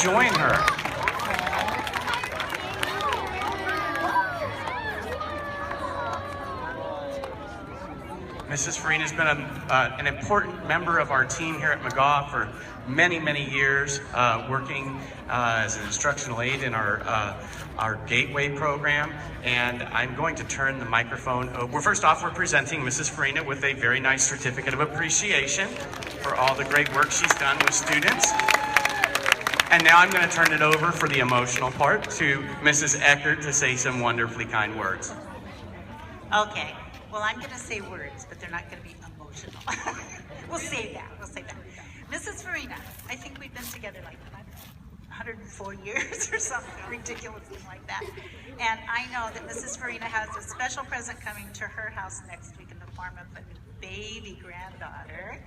join her. Mrs. Farina has been an important member of our team here at McGaw for many, many years, working as an instructional aide in our Gateway program. And I'm going to turn the microphone over. First off, we're presenting Mrs. Farina with a very nice certificate of appreciation for all the great work she's done with students. And now I'm going to turn it over for the emotional part to Mrs. Eckert to say some wonderfully kind words. Okay. Well, I'm going to say words, but they're not going to be emotional. We'll save that. Mrs. Farina, I think we've been together like 104 years or something ridiculous like that. And I know that Mrs. Farina has a special present coming to her house next week in the form of a baby granddaughter.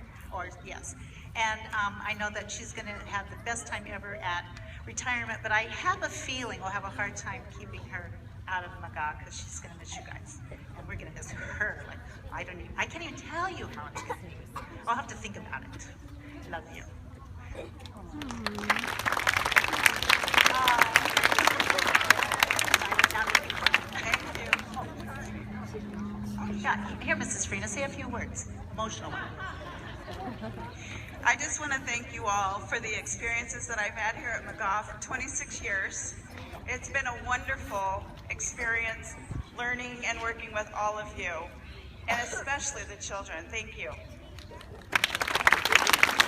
Yes. And I know that she's going to have the best time ever at retirement, but I have a feeling we'll have a hard time keeping her out of McGaw because she's going to miss you guys. And we're going to miss her. Like, I can't even tell you how it's going to be. I'll have to think about it. Love you. Thank you. Yeah, here, Mrs. Farina, say a few words. Emotional one. I just want to thank you all for the experiences that I've had here at McGaw for 26 years. It's been a wonderful experience learning and working with all of you, and especially the children. Thank you.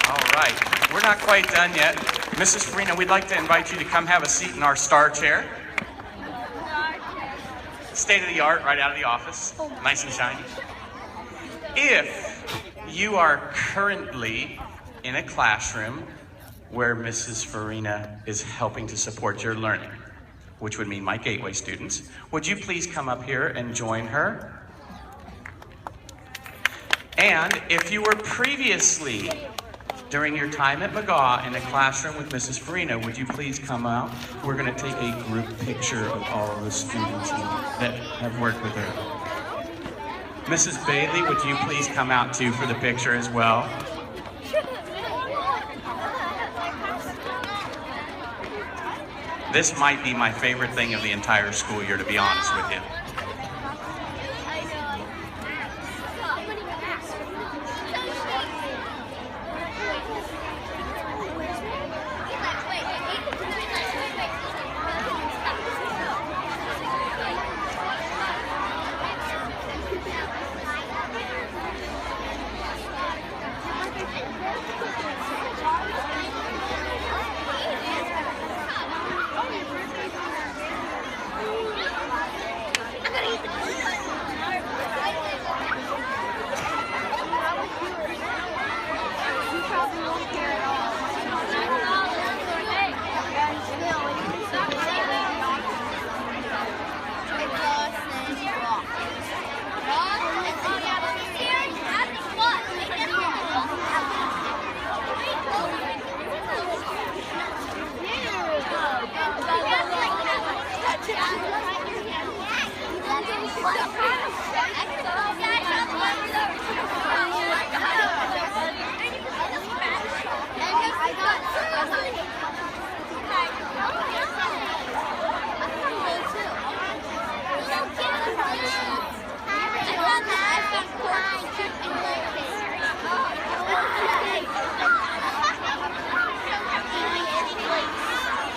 All right, we're not quite done yet. Mrs. Farina, we'd like to invite you to come have a seat in our star chair. State of the art, right out of the office, nice and shiny. If you are currently in a classroom where Mrs. Farina is helping to support your learning, which would mean my Gateway students, would you please come up here and join her? And if you were previously, during your time at McGaw, in a classroom with Mrs. Farina, would you please come out? We're going to take a group picture of all of the students that have worked with her. Mrs. Bailey, would you please come out too for the picture as well? This might be my favorite thing of the entire school year, to be honest with you.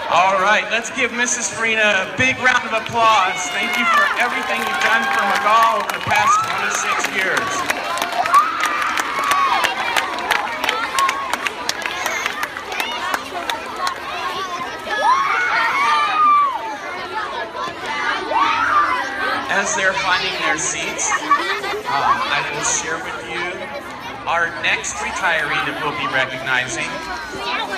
All right, let's give Mrs. Farina a big round of applause. Thank you for everything you've done for McGaw over the past 26 years. As they're finding their seats, I will share with you our next retiree that we'll be recognizing.